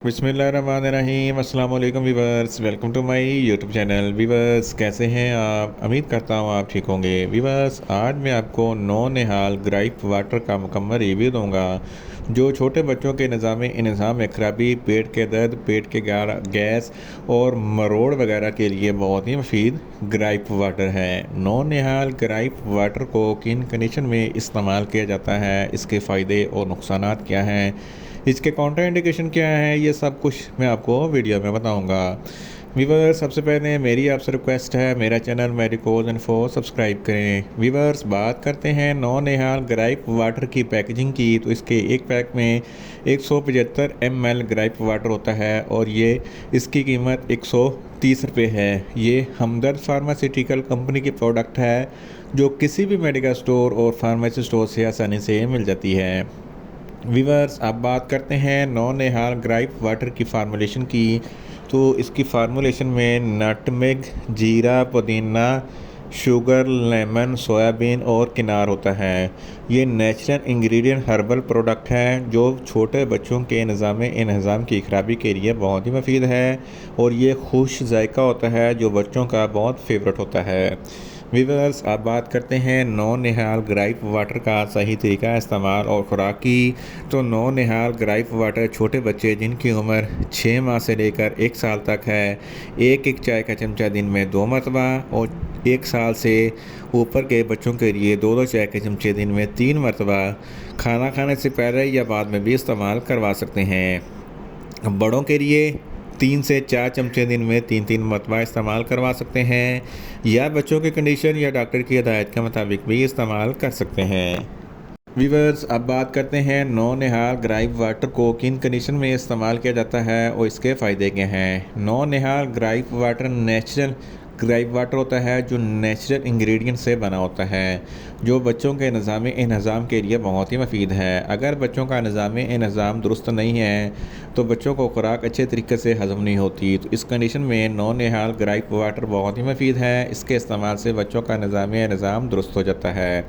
बिस्मिल्लाहिर्रहमानिर्रहीम अस्सलाम वालेकुम viewers, welcome to my YouTube channel. Viewers, कैसे हैं आप? उम्मीद करता हूँ आप ठीक होंगे। वीवर्स, आज मैं आपको नौनिहाल ग्राइप वाटर का मुकम्मल रिव्यू दूंगा जो छोटे बच्चों के निज़ाम में खराबी, पेट के दर्द, पेट के गैस और मरोड़ वगैरह के लिए बहुत ही मुफीद ग्राइप वाटर है। नौनिहाल ग्राइप वाटर को किन कंडीशन में इस्तेमाल किया जाता है, इसके फ़ायदे और नुकसानात क्या हैं, इसके काउंटर इंडिकेशन क्या है, ये सब कुछ मैं आपको वीडियो में बताऊंगा। वीवर्स, सबसे पहले मेरी आपसे रिक्वेस्ट है, मेरा चैनल मेडिकोज इन्फो सब्सक्राइब करें। वीवर्स, बात करते हैं नौनिहाल ग्राइप वाटर की पैकेजिंग की, तो इसके एक पैक में 175 ml ग्राइप वाटर होता है और ये इसकी कीमत 130 रुपये है। ये हमदर्द फार्मास्यूटिकल कंपनी की प्रोडक्ट है जो किसी भी मेडिकल स्टोर और फार्मेसी स्टोर से आसानी से मिल जाती है। वीवर्स, अब बात करते हैं नौनिहाल ग्राइप वाटर की फार्मूलेशन की, तो इसकी फार्मूलेशन में नटमेग, जीरा, पुदीना, शुगर, लेमन, सोयाबीन और किनार होता है। ये नेचुरल इंग्रेडिएंट हर्बल प्रोडक्ट है जो छोटे बच्चों के निज़ाम की खराबी के लिए बहुत ही मुफीद है और ये खुश जायका होता है जो बच्चों का बहुत फेवरेट होता है। वीवर्स, अब बात करते हैं नौनिहाल ग्राइप वाटर का सही तरीका इस्तेमाल और खुराक की, तो नौनिहाल ग्राइप वाटर छोटे बच्चे जिनकी उम्र 6 माह से लेकर 1 साल तक है, एक एक चाय का चमचा दिन में 2 मरतबा और 1 साल से ऊपर के बच्चों के लिए 2-2 चाय के चमचे दिन में 3 मरतबा खाना खाने से पहले या बाद में भी इस्तेमाल करवा सकते हैं। बड़ों के लिए 3 से 4 चमचे दिन में 3-3 मरतबा इस्तेमाल करवा सकते हैं या बच्चों की कंडीशन या डॉक्टर की हिदायत के मुताबिक भी इस्तेमाल कर सकते हैं। वीवर्स, अब बात करते हैं नौनिहाल ग्राइप वाटर को किन कंडीशन में इस्तेमाल किया जाता है और इसके फ़ायदे क्या हैं। Naunihal gripe water natural gripe water होता है जो नेचुरल इंग्रेडिएंट से बना होता है जो बच्चों के निज़ाम के लिए बहुत ही मुफीद है। अगर बच्चों का निज़ाम दुरुस्त नहीं है तो बच्चों को खुराक अच्छे तरीके से हज़म नहीं होती, तो इस कंडीशन में नौनिहाल ग्राइप वाटर बहुत ही मुफीद है। इसके इस्तेमाल से बच्चों का निज़ाम दुरुस्त हो जाता है।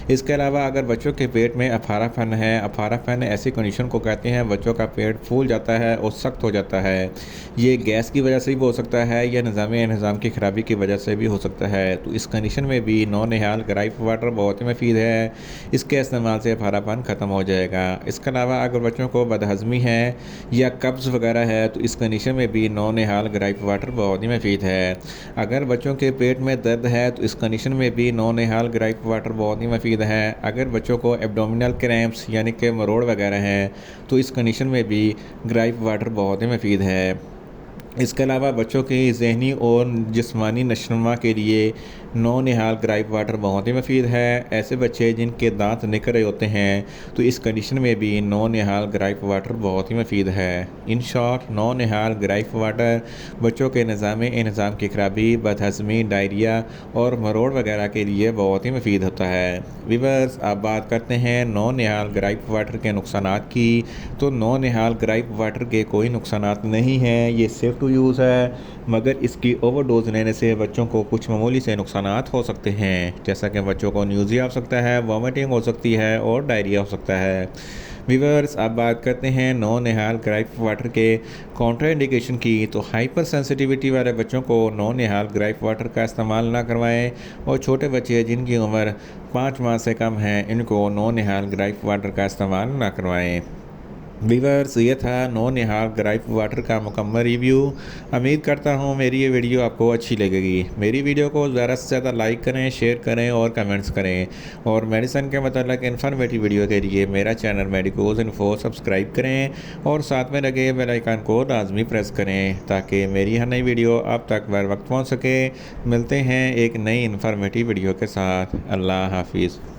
इसके अलावा अगर बच्चों के पेट में अफाराफन ऐसी कंडीशन को कहते हैं, बच्चों का पेट फूल जाता है और सख्त हो जाता है। ये गैस की वजह से भी हो सकता है या निज़ाम की खराबी की वजह से भी हो सकता है, तो इस कंडीशन में भी नौनिहाल ग्राइप वाटर बहुत ही मुफीद है। इसके इस्तेमाल से अफारापन ख़त्म हो जाएगा। इसके अलावा अगर बच्चों को बदहज़मी है या कब्ज़ वगैरह है तो इस कंडीशन में भी नौनिहाल ग्राइप वाटर बहुत ही मुफीद है। अगर बच्चों के पेट में दर्द है तो इस कंडीशन में भी नौनिहाल ग्राइप वाटर बहुत ही मुफीद है। अगर बच्चों को एब्डोमिनल क्रैम्प्स यानी कि मरोड़ वगैरह हैं तो इस कंडीशन में भी ग्राइप वाटर बहुत ही मुफीद है। इसके अलावा बच्चों की ज़हनी और जिस्मानी नशोनुमा के लिए नौनिहाल ग्राइप वाटर बहुत ही मुफीद है। ऐसे बच्चे जिनके दांत निकल रहे होते हैं तो इस कंडीशन में भी नौनिहाल ग्राइप वाटर बहुत ही मुफीद है। इन शॉर्ट, नौनिहाल ग्राइप वाटर बच्चों के निज़ाम की खराबी, बदहज़मी, डायरिया और मरोड़ वगैरह के लिए बहुत ही मुफीद होता है। वीवर्स, अब बात करते हैं नौनिहाल ग्राइप वाटर के नुकसानात की, तो नौनिहाल ग्राइप वाटर के कोई नुकसानात नहीं हैं, ये सेफ़ टू यूज़ है, मगर इसकी ओवरडोज लेने से बच्चों को कुछ मामूली से नुकसानात हो सकते हैं, जैसा कि बच्चों को न्यूज़िया हो सकता है, वॉमिटिंग हो सकती है और डायरिया हो सकता है। वीवर्स, अब बात करते हैं नौनिहाल ग्राइप वाटर के काउंटर इंडिकेशन की, तो हाइपर सेंसिटिविटी वाले बच्चों को नौनिहाल ग्राइप वाटर का इस्तेमाल ना करवाएं और छोटे बच्चे जिनकी उम्र 5 माह से कम है इनको नौनिहाल ग्राइप वाटर का इस्तेमाल ना करवाएं। वीवर्स, ये था नौनिहाल ग्राइप वाटर का मुकम्मल रिव्यू। उम्मीद करता हूँ मेरी ये वीडियो आपको अच्छी लगेगी। मेरी वीडियो को ज़्यादा से ज़्यादा लाइक करें, शेयर करें और कमेंट्स करें और मेडिसिन के मतलब इन्फॉर्मेटिव वीडियो के लिए मेरा चैनल मेडिकोज इन्फो सब्सक्राइब करें और साथ में लगे बेल आइकन को लाजमी प्रेस करें ताकि मेरी हर नई वीडियो आप तक बर वक्त पहुँच सके। मिलते हैं एक नई इन्फॉर्मेटिव वीडियो के साथ। अल्लाह हाफिज़।